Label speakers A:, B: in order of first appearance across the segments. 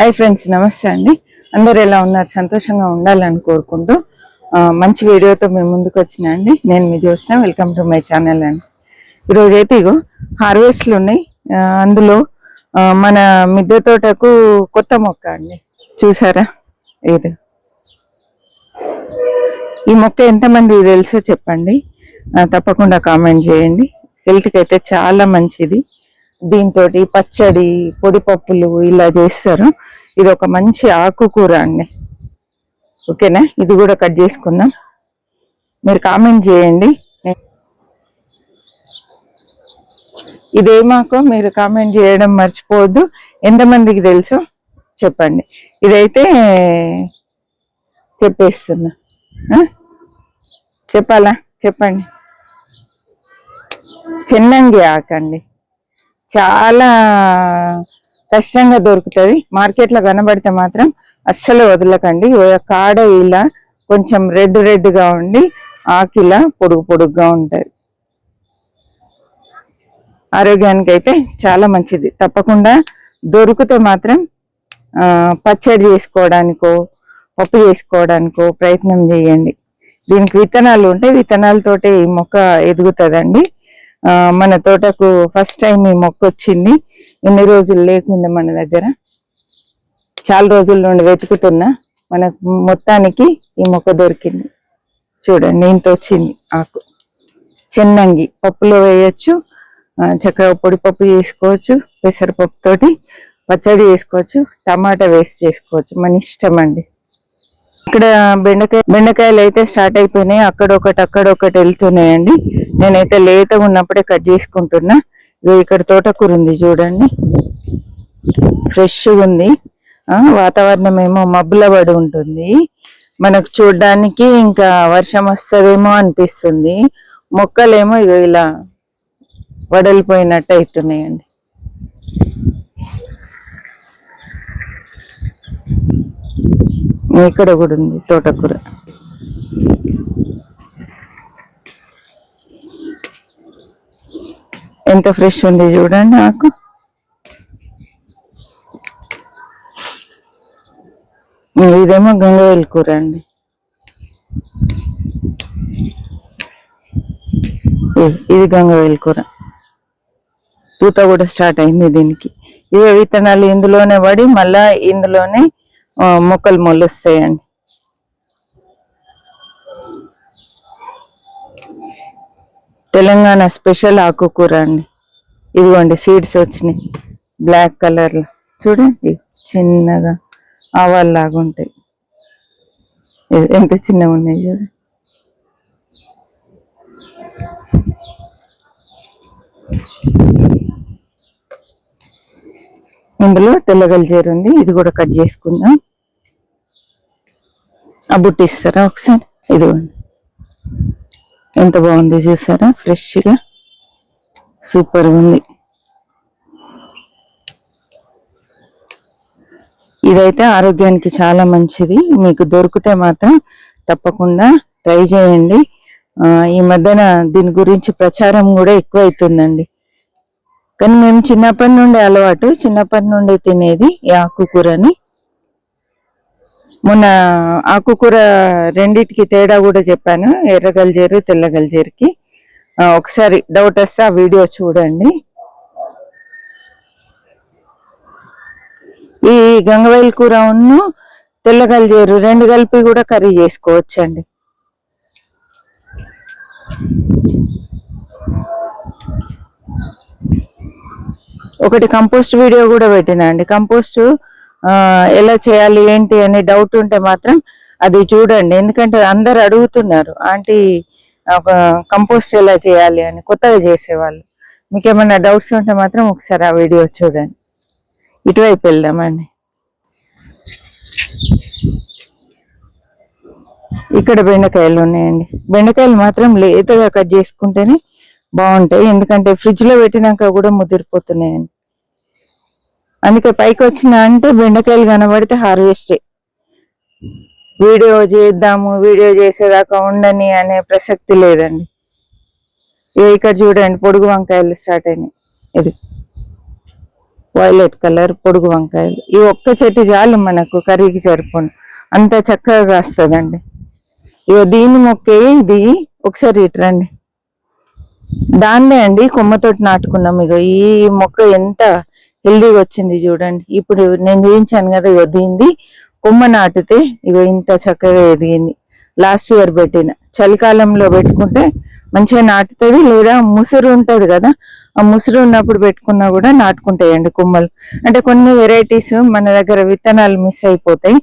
A: Hi friends, నమస్తే అండి. అందరు ఎలా ఉన్నారు? సంతోషంగా ఉండాలని కోరుకుంటూ మంచి వీడియోతో మేము ముందుకు వచ్చినా అండి. నేను మీ Jyothsna, welcome to my channel అండి. ఈరోజు అయితే ఇగో హార్వెస్ట్లు ఉన్నాయి. అందులో మన మిద్దె తోటకు కొత్త మొక్క అండి. చూసారా? ఇది ఈ మొక్క ఎంతమంది తెలుసో చెప్పండి, తప్పకుండా కామెంట్ చేయండి. హెల్త్కి అయితే చాలా మంచిది. దీంతో పచ్చడి, పొడి పప్పులు ఇలా చేస్తారు. ఇది ఒక మంచి ఆకుకూర అండి. ఓకేనా? ఇది కూడా కట్ చేసుకుందాం. మీరు కామెంట్ చేయండి. ఇదేమాకో మీరు కామెంట్ చేయడం మర్చిపోవద్దు. ఎంతమందికి తెలుసో చెప్పండి. ఇదైతే చెప్పేస్తున్నా. చెప్పాలా? చెప్పండి. చెన్నంగి ఆకండి. చాలా కష్టంగా దొరుకుతుంది. మార్కెట్లో కనబడితే మాత్రం అస్సలు వదలకండి. కాడ ఇలా కొంచెం రెడ్గా ఉండి ఆకిలా పొడుగుగా ఉంటుంది. ఆరోగ్యానికి అయితే చాలా మంచిది. తప్పకుండా దొరికితే మాత్రం పచ్చడి చేసుకోవడానికో పప్పు చేసుకోవడానికో ప్రయత్నం చేయండి. దీనికి విత్తనాలు ఉంటాయి. విత్తనాలతోటి ఈ మొక్క ఎదుగుతుందండి. మన తోటకు ఫస్ట్ టైం ఈ మొక్క వచ్చింది. ఇన్ని రోజులు లేకుండా మన దగ్గర చాలా రోజుల నుండి వెతుకుతున్నా. మనకు మొత్తానికి ఈ మొక్క దొరికింది. చూడండి, ఇంత వచ్చింది ఆకు. చెన్నంగి పప్పులో వేయచ్చు, చక్కగా పొడి పప్పు చేసుకోవచ్చు, పెసరపప్పు తోటి పచ్చడి చేసుకోవచ్చు, టమాటా వేసి చేసుకోవచ్చు. మన ఇష్టం అండి. ఇక్కడ బెండకాయలు అయితే స్టార్ట్ అయిపోయినాయి. అక్కడొకటి వెళ్తున్నాయండి. నేనైతే లేతగా ఉన్నప్పుడే కట్ చేసుకుంటున్నా. ఇక్కడ తోటకూర ఉంది చూడండి, ఫ్రెష్గా ఉంది. వాతావరణం ఏమో మబ్బుల పడి ఉంటుంది. మనకు చూడడానికి ఇంకా వర్షం వస్తుందేమో అనిపిస్తుంది. మొక్కలేమో ఇలా వడలిపోయినట్టు అవుతున్నాయండి. ఇక్కడ కూడా ఉంది తోటకూర. ఎంత ఫ్రెష్ ఉంది చూడండి ఆకు. ఇదేమో గంగవేలి కూర అండి. ఇది గంగవేలి కూర. పూత కూడా స్టార్ట్ అయింది దీనికి. ఇవే విత్తనాలు ఇందులోనే పడి మళ్ళా ఇందులోనే మొక్కలు మొలుస్తాయండి. తెలంగాణ స్పెషల్ ఆకుకూర అండి. ఇదిగోండి సీడ్స్ వచ్చినాయి బ్లాక్ కలర్లో. చూడండి, చిన్నగా ఆవాల్లాగా ఉంటాయి. ఎంత చిన్నగా ఉన్నాయి చూడండి. ఇందులో తెల్లగల్జేరు ఉంది. ఇది కూడా కట్ చేసుకుందాం. ఆ బుట్టి ఇస్తారా ఒకసారి? ఇదిగోండి, ఎంత బాగుంది చూసారా? ఫ్రెష్గా సూపర్గా ఉంది. ఇదైతే ఆరోగ్యానికి చాలా మంచిది. మీకు దొరికితే మాత్రం తప్పకుండా ట్రై చేయండి. ఈ మధ్యన దీని గురించి ప్రచారం కూడా ఎక్కువ అవుతుందండి. కానీ మేము చిన్నప్పటి నుండి తినేది ఈ ఆకుకూరని. మొన్న ఆకుకూర రెండిటికి తేడా కూడా చెప్పాను, ఎర్రగల్జేరు తెల్లగల్జేరుకి. ఒకసారి డౌట్ వస్తే ఆ వీడియో చూడండి. ఈ గంగవేలి కూర ఉన్ను తెల్లగల్జేరు రెండు కలిపి కూడా కర్రీ చేసుకోవచ్చండి. ఒకటి కంపోస్ట్ వీడియో కూడా పెట్టినా అండి. కంపోస్ట్ ఎలా చేయాలి ఏంటి అని డౌట్ ఉంటే మాత్రం అది చూడండి. ఎందుకంటే అందరు అడుగుతున్నారు, ఆంటీ కంపోస్ట్ ఎలా చేయాలి అని, కొత్తగా చేసేవాళ్ళు. మీకు ఏమైనా డౌట్స్ ఉంటే మాత్రం ఒకసారి ఆ వీడియో చూడండి. ఇటువైపు వెళ్దామండి. ఇక్కడ బెండకాయలు ఉన్నాయండి. బెండకాయలు మాత్రం లేతగా కట్ చేసుకుంటేనే బాగుంటాయి. ఎందుకంటే ఫ్రిడ్జ్ లో పెట్టినాక కూడా ముదిరిపోతున్నాయండి. అందుకే పైకి వచ్చిన అంటే బెండకాయలు కనబడితే హార్వెస్టే. వీడియో చేసేదాకా ఉండని అనే ప్రసక్తి లేదండి. ఇక్కడ చూడండి, పొడుగు వంకాయలు స్టార్ట్ అయినాయి. ఇది వైలెట్ కలర్ పొడుగు వంకాయలు. ఈ ఒక్క చెట్టు చాలు మనకు కర్రీకి సరిపోను, అంత చక్కగా కాస్తుందండి. ఇక దీని మొక్కే ఇది. ఒకసారి ఇట్రండి, దాన్నే అండి కొమ్మతోటి నాటుకున్నాం. ఇక ఈ మొక్క ఎంత హెల్దీగా వచ్చింది చూడండి. ఇప్పుడు నేను చూపించాను కదా, ఇక దీన్ని కొమ్మ నాటితే ఇక ఇంత చక్కగా ఎదిగింది. లాస్ట్ ఇయర్ పెట్టిన, చలికాలంలో పెట్టుకుంటే మంచిగా నాటుతుంది. లేదా ముసురు ఉంటది కదా, ఆ ముసురు ఉన్నప్పుడు పెట్టుకున్నా కూడా నాటుకుంటాయండి కొమ్మలు. అంటే కొన్ని వెరైటీస్ మన దగ్గర విత్తనాలు మిస్ అయిపోతాయి.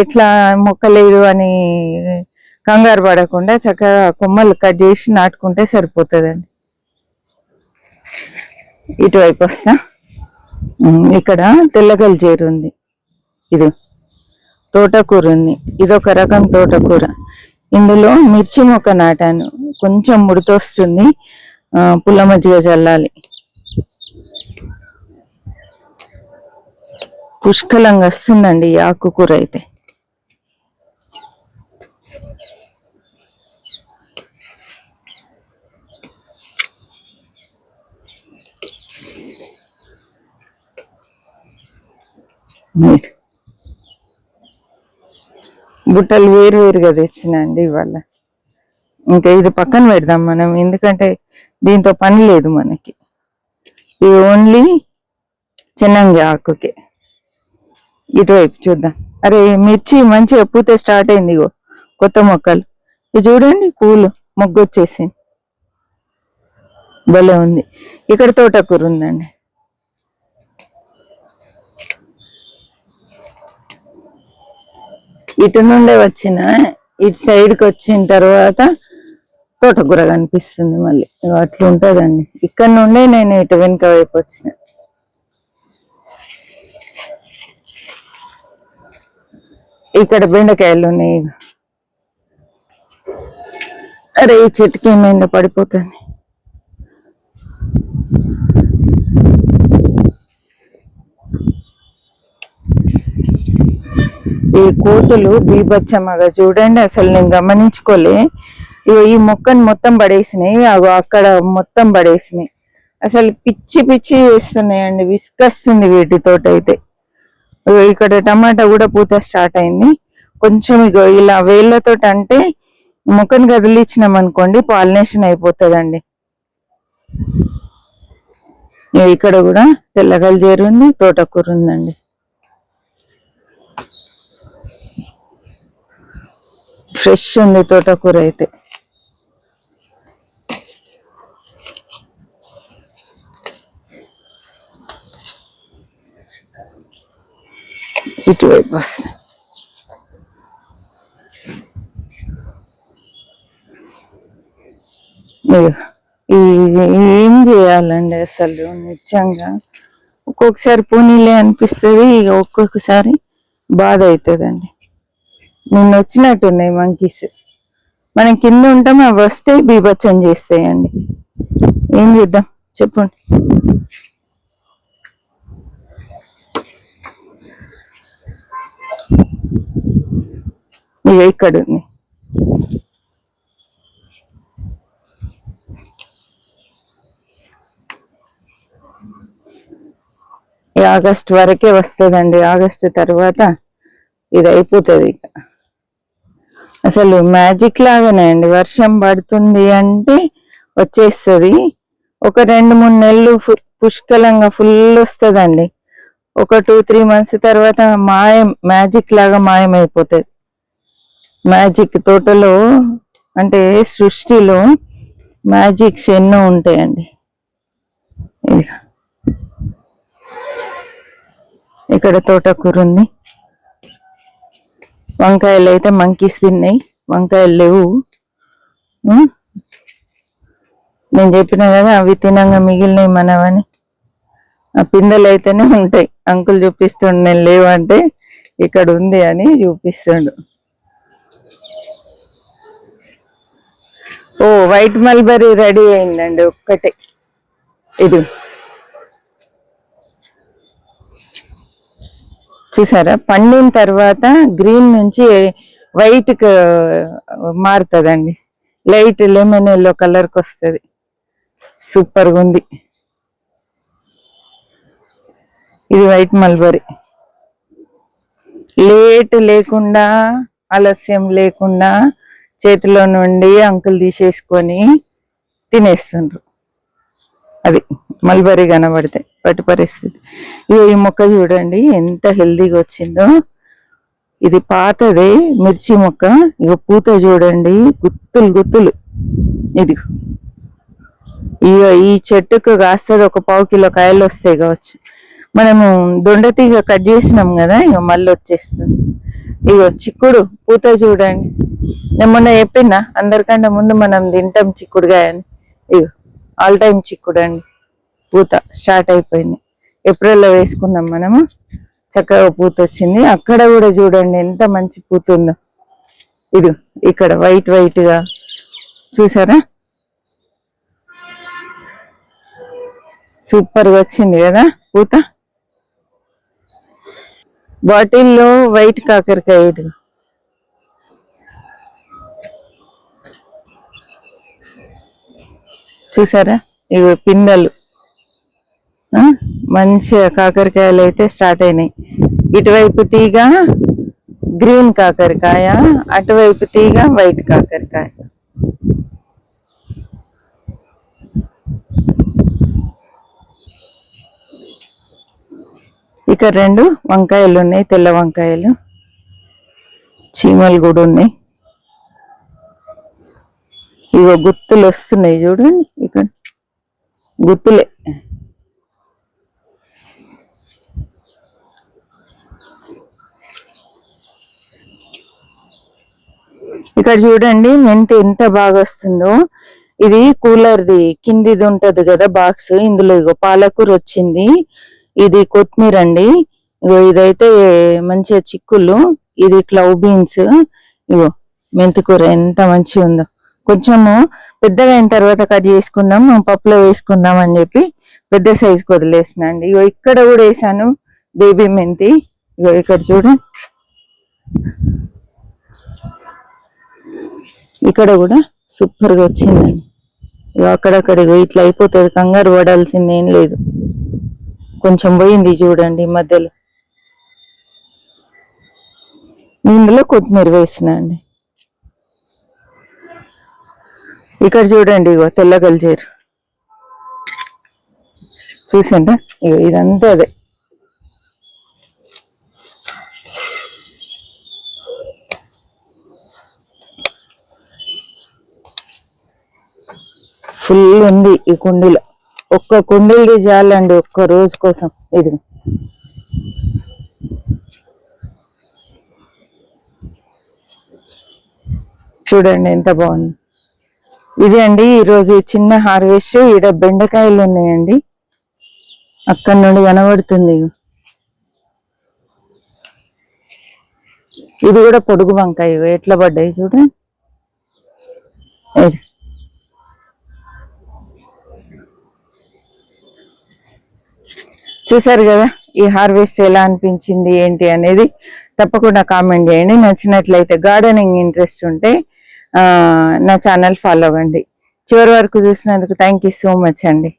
A: ఎట్లా మొక్క లేదు అని కంగారు పడకుండా చక్కగా కొమ్మలు కట్ చేసి నాటుకుంటే సరిపోతుందండి. ఇటువైపు వస్తా. ఇక్కడ తెల్లగల్జేరు ఉంది, ఇది తోటకూర ఉంది. ఇదొక రకం తోటకూర. ఇందులో మిర్చి మొక్క నాటాను, కొంచెం ముడతొస్తుంది, పుల్ల మజ్జిగ చల్లాలి. పుష్కలంగా వస్తుందండి ఈ ఆకుకూర అయితే. బుట్టలు వేరు వేరుగా తెచ్చినండి ఇవాళ. ఇంకా ఇది పక్కన పెడదాం మనం, ఎందుకంటే దీంతో పని లేదు మనకి. ఇది ఓన్లీ చెన్నంగి ఆకుకే. ఇటువైపు చూద్దాం. అరే మిర్చి మంచిగా పూత స్టార్ట్ అయింది. ఇగో కొత్త మొక్కలు ఇది చూడండి, పూలు మొగ్గు వచ్చేసింది, భలే ఉంది. ఇక్కడ తోటకూర ఉందండి. ఇటు నుండే వచ్చిన, ఇటు సైడ్కి వచ్చిన తర్వాత తోటకూర కనిపిస్తుంది మళ్ళీ. అట్లా ఉంటుందండి. ఇక్కడ నుండే నేను ఇటు వెనుక వైపు వచ్చిన. ఇక్కడ బెండకాయలు ఉన్నాయి. అరే ఈ చెట్టుకి ఏమైందో పడిపోతుంది. ఈ కోతులు బీభత్సమగా చూడండి, అసలు నేను గమనించుకోలే. ఈ మొక్కను మొత్తం పడేసినాయి, అక్కడ మొత్తం పడేసినాయి. అసలు పిచ్చి పిచ్చి వేస్తున్నాయండి, విసుకొస్తుంది వీటితోటైతే. ఇక్కడ టమాటా కూడా పూత స్టార్ట్ అయింది. కొంచెం ఇగో ఇలా వేళ్ళతో అంటే మొక్కను కదిలిచ్చినాం అనుకోండి, పాలినేషన్ అయిపోతుందండి. ఇక్కడ కూడా తెల్లగల్జేరు ఉంది, తోటకూర ఉందండి. ఫ్రెష్ ఉంది తోటకూర అయితే. ఇటువైపు వస్తాయి. ఏం చేయాలండి అసలు నిజంగా. ఒక్కొక్కసారి పోనీలే అనిపిస్తుంది, ఇక ఒక్కొక్కసారి బాధ అవుతుందండి. నిన్న వచ్చినట్టున్నాయి మంకీస్. మనం కింద ఉంటాం, అవి వస్తే బీభత్సం చేస్తాయండి. ఏం చేద్దాం చెప్పండి. ఇక ఇక్కడ ఉంది. ఆగస్ట్ వరకే వస్తుందండి. ఆగస్టు తర్వాత ఇది అయిపోతుంది. ఇక అసలు మ్యాజిక్ లాగానే అండి, వర్షం పడుతుంది అంటే వచ్చేస్తుంది. ఒక 2-3 నెలలు పుష్కలంగా ఫుల్ వస్తుందండి. ఒక 2-3 months తర్వాత మ్యాజిక్ లాగా మాయమైపోతుంది. మ్యాజిక్ తోటలో అంటే సృష్టిలో మ్యాజిక్స్ ఎన్నో ఉంటాయండి. ఇక్కడ తోటకూర ఉంది. వంకాయలు అయితే మంకీస్ తిన్నాయి, వంకాయలు లేవు. నేను చెప్పిన కదా అవి తినంగా మిగిలినవి మనవని. ఆ పిందెలు అయితేనే ఉంటాయి. అంకుల్ చూపిస్తుండు, నేను లేవంటే ఇక్కడ ఉంది అని చూపిస్తుండు. ఓ వైట్ మల్బరీ రెడీ అయిందండి ఒక్కటే. ఇది చూసారా, పండిన తర్వాత గ్రీన్ నుంచి వైట్ కి మారుతుందండి. లైట్ లెమన్ ఎల్లో కలర్కి వస్తుంది. సూపర్గా ఉంది. ఇది వైట్ మల్బరీ. లేట్ లేకుండా, ఆలస్యం లేకుండా చేతిలో నుండి అంకుల్ తీసేసుకొని తినేస్తుండ్రు. అది మల్బరీ కనబడితే పట్టు పరిస్థితి. ఈ మొక్క చూడండి ఎంత హెల్దీగా వచ్చిందో. ఇది పాతదే మిర్చి మొక్క. పూత చూడండి, గుత్తులు గుత్తులు. ఇది ఈ చెట్టుకు కాస్తుంది, ఒక 1/4 కిలో కాయలు వస్తాయి కావచ్చు. మనము దొండతీగ కట్ చేసినాం కదా, మళ్ళీ వచ్చేస్తుంది. చిక్కుడు పూత చూడండి. నేను మొన్న చెప్పినా అందరికంటే ముందు మనం తింటాం చిక్కుడుగాయ అని. ఆల్ టైమ్ చిక్కుడు అండి. పూత స్టార్ట్ అయిపోయింది. ఏప్రిల్లో వేసుకున్నాం మనము, చక్కగా పూత వచ్చింది. అక్కడ కూడా చూడండి ఎంత మంచి పూత ఉందో. ఇక్కడ వైట్ వైట్ గా చూసారా, సూపర్ గా వచ్చింది కదా పూత. బాటిల్లో వైట్ కాకరకాయ చూసారా, పిందెలు మంచిగా కాకరకాయలు అయితే స్టార్ట్ అయినాయి. ఇటువైపు తీగ గ్రీన్ కాకరకాయ, అటువైపు తీగ వైట్ కాకరకాయ. ఇక్కడ 2 వంకాయలు ఉన్నాయి, తెల్ల వంకాయలు. చీమలు కూడా ఉన్నాయి. గుత్తులు వస్తున్నాయి చూడండి, ఇక్కడ గుత్తులే. ఇక్కడ చూడండి మెంతి ఎంత బాగా వస్తుందో. ఇది కూలర్ది కిందిది ఉంటది కదా బాక్స్, ఇందులో పాలకూర వచ్చింది. ఇది కొత్తిమీర అండి. ఇదైతే మంచిగా చిక్కులు. ఇది క్లవ్ బీన్స్. మెంతికూర ఎంత మంచిగా ఉందో. కొంచెము పెద్దగా అయిన తర్వాత కట్ చేసుకుందాం, పప్పులో వేసుకుందాం అని చెప్పి పెద్ద సైజుకి వదిలేసిన అండి. ఇక్కడ కూడా వేసాను బేబీ మెంతి. ఇక్కడ చూడండి, ఇక్కడ కూడా సూపర్ గా వచ్చిందండి. అక్కడక్కడ ఇట్లా అయిపోతుంది, కంగారు పడాల్సింది ఏం లేదు. కొంచెం పోయింది చూడండి మధ్యలో. ఇందులో కొత్తిమీర వేసిన అండి. ఇక్కడ చూడండి తెల్ల గల్జేరు చూసిందా, ఇదంతా అదే. ఫుల్ ఉంది ఈ కుండీలో. ఒక్క కుండీలు చాలండి ఒక్క రోజు కోసం. ఇది చూడండి ఎంత బాగుంది. ఇది అండి ఈరోజు చిన్న హార్వెస్ట్. ఈడ బెండకాయలు ఉన్నాయండి, అక్కడ నుండి కనబడుతుంది. ఇది కూడా పొడుగు వంకాయ ఎట్లా పడ్డాయి చూడండి. చూసారు కదా ఈ హార్వెస్ట్ ఎలా అనిపించింది ఏంటి అనేది తప్పకుండా కామెంట్ చేయండి. నచ్చినట్లయితే గార్డెనింగ్ ఇంట్రెస్ట్ ఉంటే నా ఛానల్ ఫాలో అవ్వండి. చివరి వరకు చూసినందుకు థ్యాంక్ యూ సో మచ్ అండి.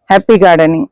A: Happy gardening.